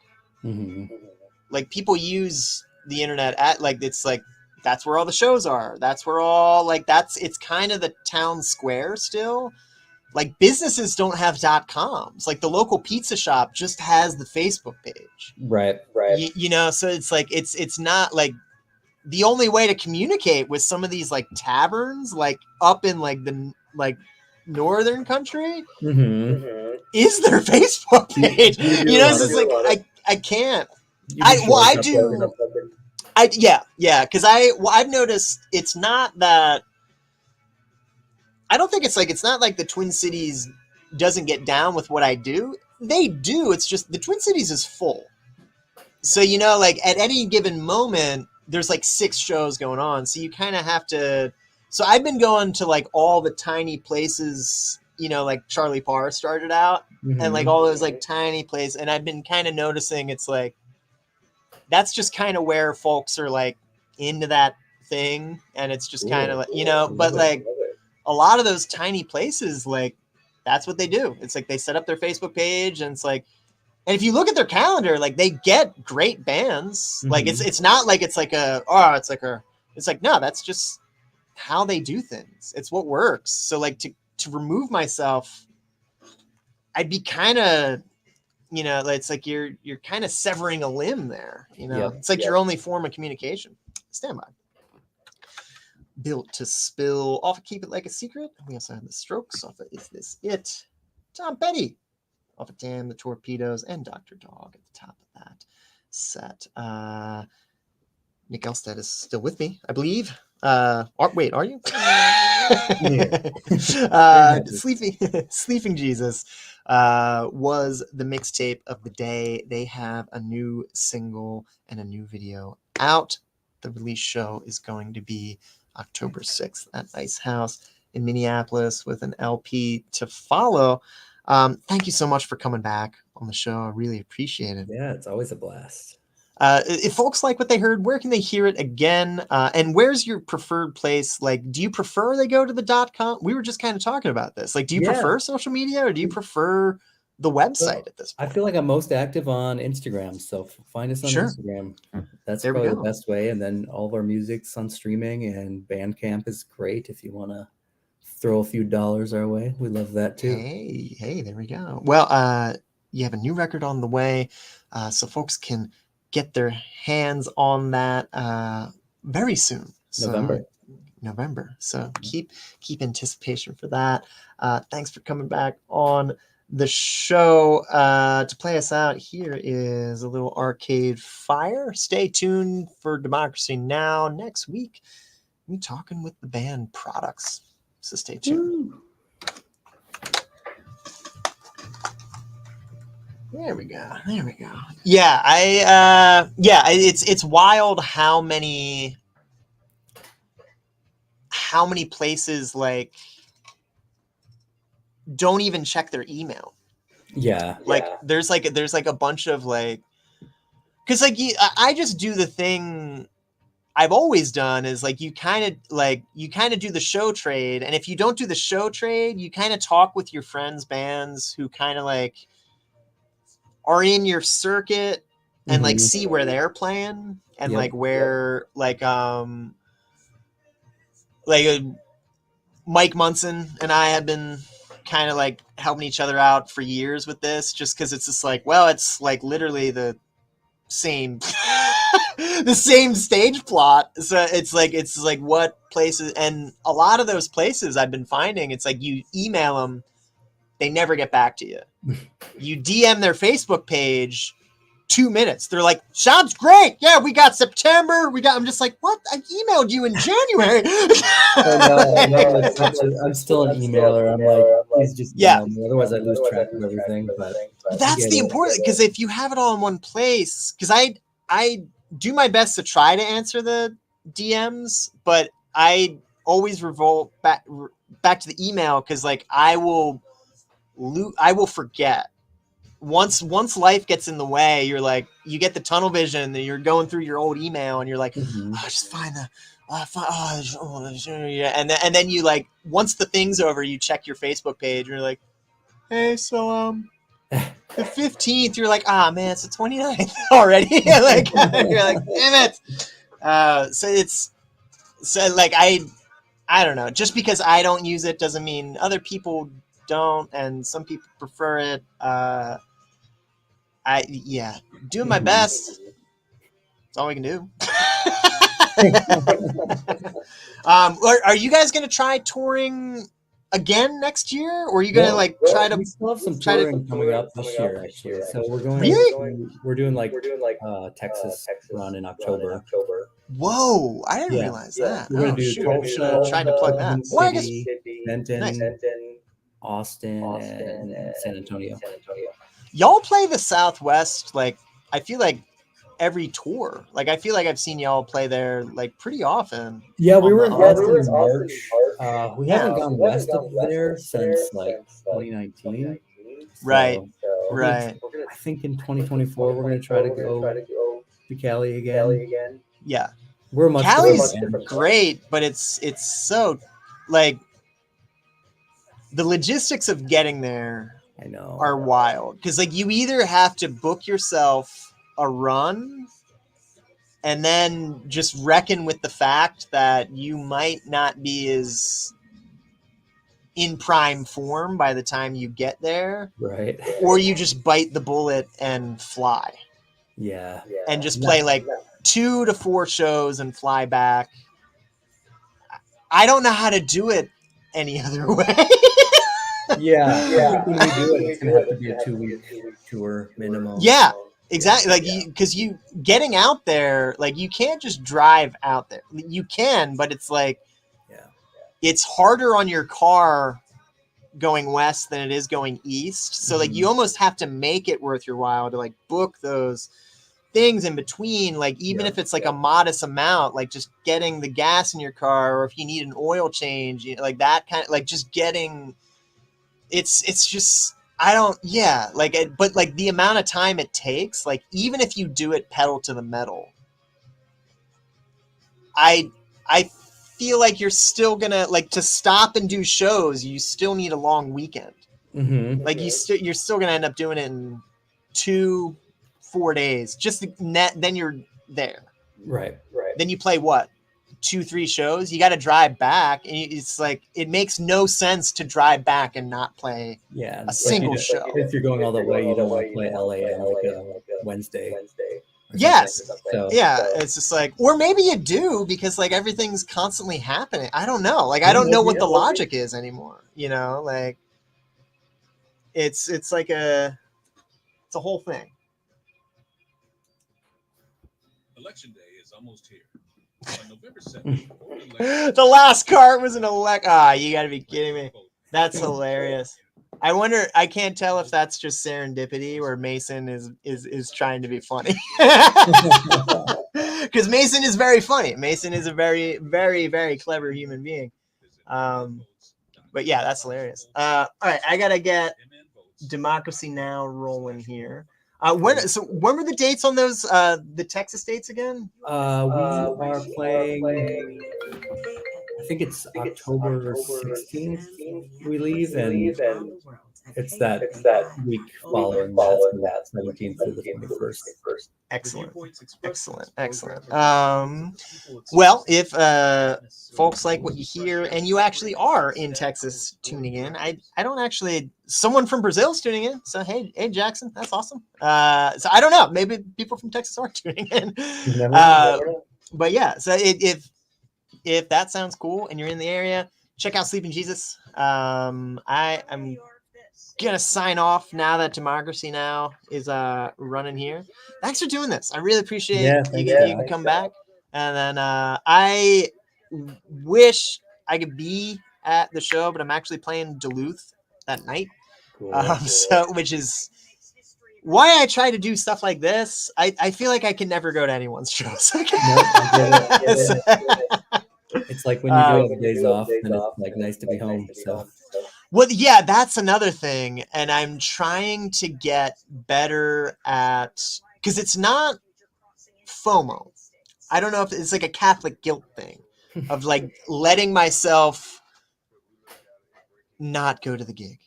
Speaker 1: Like people use the internet at like, it's like, that's where all the shows are. That's where all like, it's kind of the town square still. Like businesses don't have .coms. Like the local pizza shop just has the Facebook page.
Speaker 2: Right.
Speaker 1: So it's like, it's not like the only way to communicate with some of these like taverns, like up in like the like northern country, is their Facebook page. It's just like I can't. I do. Because I've noticed it's not that. I don't think it's not like the Twin Cities doesn't get down with what I do. They do. It's just the Twin Cities is full. So, like at any given moment, there's like 6 shows going on. So you kind of have to. So I've been going to like all the tiny places, like Charlie Parr started out, and like all those like tiny places. And I've been kind of noticing it's like, that's just kind of where folks are like into that thing. And it's just kind of like, but like a lot of those tiny places, like that's what they do. It's like they set up their Facebook page, and it's like, and if you look at their calendar, like they get great bands. Like it's not like it's like it's like, no, that's just how they do things. It's what works. So like to remove myself, I'd be kind of, it's like you're kind of severing a limb there. It's like your only form of communication. Stand by. Built to spill off of Keep It Like a Secret. We also have the Strokes off of Is This It? Tom Petty off of Damn the Torpedoes, and Dr. Dog at the top of that set. Nick Elstead is still with me, I believe. Wait, are you? Sleeping Jesus was the mixtape of the day. They have a new single and a new video out. The release show is going to be October 6th at Ice House in Minneapolis, with an LP to follow. Thank you so much for coming back on the show. I really appreciate it.
Speaker 2: Yeah, it's always a blast.
Speaker 1: If folks like what they heard, where can they hear it again? And where's your preferred place? Like, do you prefer they go to the .com? We were just kind of talking about this. Like, do you prefer social media, or do you prefer the website at this point?
Speaker 2: I feel like I'm most active on Instagram, so find us on Instagram. That's probably the best way. And then all of our music's on streaming, and Bandcamp is great if you want to throw a few dollars our way. We love that too.
Speaker 1: Hey, there we go. Well, you have a new record on the way, so folks can get their hands on that very soon. November. So keep anticipation for that. Thanks for coming back on the show. To play us out, here is a little Arcade Fire. Stay tuned for Democracy Now! Next week. We're talking with the band Products. So stay tuned.
Speaker 2: Woo.
Speaker 1: There we go. Yeah, it's wild how many places like don't even check their email.
Speaker 2: Yeah.
Speaker 1: Like there's a bunch of like, because like I just do the thing I've always done is like you kind of do the show trade, and if you don't do the show trade, you kind of talk with your friends' bands who kind of like are in your circuit and like see where they're playing and like where like Mike Munson and I have been kind of like helping each other out for years with this, just because it's just like, well, it's like literally the same the same stage plot. So it's like what places, and a lot of those places I've been finding, it's like you email them, they never get back to you. You DM their Facebook page, 2 minutes, they're like, sounds great, yeah, we got September, I'm just like, what? I emailed you in January.
Speaker 2: I know. I'm still an emailer. I'm like, please just email me, otherwise I lose track of everything. But
Speaker 1: that's the important, because if you have it all in one place, because I do my best to try to answer the DMs, but I always revolt back to the email, because like I will forget. Once life gets in the way, you're like, you get the tunnel vision, and you're going through your old email, and you're like, just find the, and then you like, once the thing's over, you check your Facebook page, and you're like, hey, so the 15th, you're like, man, it's the 29th already. Like you're like, damn it. So like I don't know. Just because I don't use it doesn't mean other people don't, and some people prefer it. Doing my best. That's all we can do. Are you guys gonna try touring again next year, or are you gonna try to?
Speaker 2: We still have some touring coming up this year, actually. So we're going.
Speaker 1: Really?
Speaker 2: We're doing like Texas run in October.
Speaker 1: Whoa! I didn't realize that.
Speaker 2: We're gonna do Tulsa,
Speaker 1: trying to plug that. Well, I guess
Speaker 2: Denton, Austin, and San Antonio.
Speaker 1: Y'all play the Southwest, like I feel like every tour. Like I feel like I've seen y'all play there like pretty often.
Speaker 2: Yeah, we were in Austin in March. We haven't gone west of there since like 2019.
Speaker 1: Right.
Speaker 2: I think in 2024 we're gonna try to go to Cali again.
Speaker 1: Yeah.
Speaker 2: We're much
Speaker 1: Cali's great, but it's so like the logistics of getting there are wild, because like you either have to book yourself a run and then just reckon with the fact that you might not be as in prime form by the time you get there,
Speaker 2: right?
Speaker 1: Or you just bite the bullet and fly, and just play like 2 to 4 shows and fly back. I don't know how to do it any other way.
Speaker 2: I think when we do it, it's gonna have to be a 2-week tour minimum.
Speaker 1: Yeah, exactly. Like because you getting out there, like you can't just drive out there. You can, but it's like, it's harder on your car going west than it is going east. So like you almost have to make it worth your while to like book those things in between, like even if it's like a modest amount, like just getting the gas in your car, or if you need an oil change, like that kind of, like just getting, it's just, but like the amount of time it takes, like even if you do it pedal to the metal, I feel like you're still gonna, like, to stop and do shows, you still need a long weekend. Like you're still gonna end up doing it in 2-4 days, just then you're there, right? Then you play what, 2-3 shows, you got to drive back, and it's like it makes no sense to drive back and not play a single show.
Speaker 2: If you're going all the way, you don't want to play LA on like a Wednesday.
Speaker 1: Yes. So. Yeah. It's just like, or maybe you do, because like everything's constantly happening. I don't know. Like, I don't know what the logic is anymore. You know, like it's like it's a whole thing.
Speaker 4: Election day is almost here.
Speaker 1: The last cart was an elect. You gotta be kidding me. That's hilarious. I wonder. I can't tell if that's just serendipity or Mason is trying to be funny. Because Mason is very funny. Mason is a very, very, very clever human being. But yeah, that's hilarious. All right, I gotta get Democracy Now! Rolling here. When were the dates on those the Texas dates again?
Speaker 2: We are playing. I think it's October 16th. We leave, and it's that week following that, 17th to the 21st.
Speaker 1: Excellent. Well, if folks like what you hear, and you actually are in Texas tuning in, I don't actually. Someone from Brazil's tuning in. So hey Jackson, that's awesome. So I don't know. Maybe people from Texas are tuning in. But yeah, so if that sounds cool and you're in the area, check out Sleeping Jesus. I'm gonna sign off now that Democracy Now! Is running here. Thanks for doing this. I really appreciate you can come back. And then I wish I could be at the show, but I'm actually playing Duluth that night.
Speaker 2: Cool.
Speaker 1: So which is why I try to do stuff like this. I feel like I can never go to anyone's shows.
Speaker 2: It's like when you do have days off, and it's like nice to be home. So.
Speaker 1: Well, yeah, that's another thing, and I'm trying to get better at, because it's not FOMO. I don't know if it's like a Catholic guilt thing of like letting myself not go to the gig.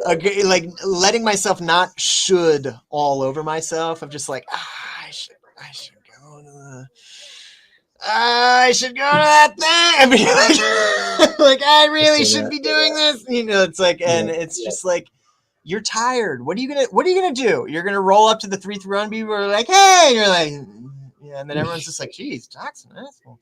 Speaker 1: Okay, like letting myself not should all over myself of just like I should go to that thing. Like I really should be doing this. It's like, and it's just like you're tired. What are you gonna do? You're gonna roll up to the 3-3 people are like, hey, and you're like, yeah, and then everyone's just like, geez, Jackson, asshole.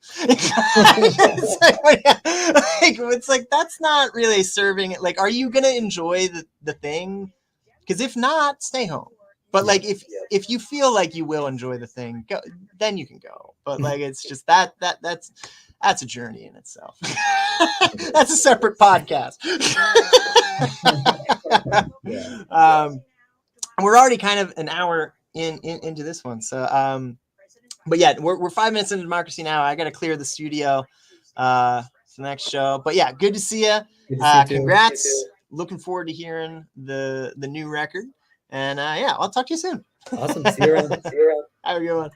Speaker 1: It's like that's not really serving it. Like, are you gonna enjoy the thing? Because if not, stay home. But like if you feel like you will enjoy the thing, go, then you can go. But like it's just that's a journey in itself. That's a separate podcast. We're already kind of an hour into this one, so but yeah, we're 5 minutes into Democracy Now! I got to clear the studio for the next show. But yeah, good to see you. Congrats. Looking forward to hearing the new record. And yeah, I'll talk to you soon.
Speaker 2: Awesome. See you around.
Speaker 1: Have a good one.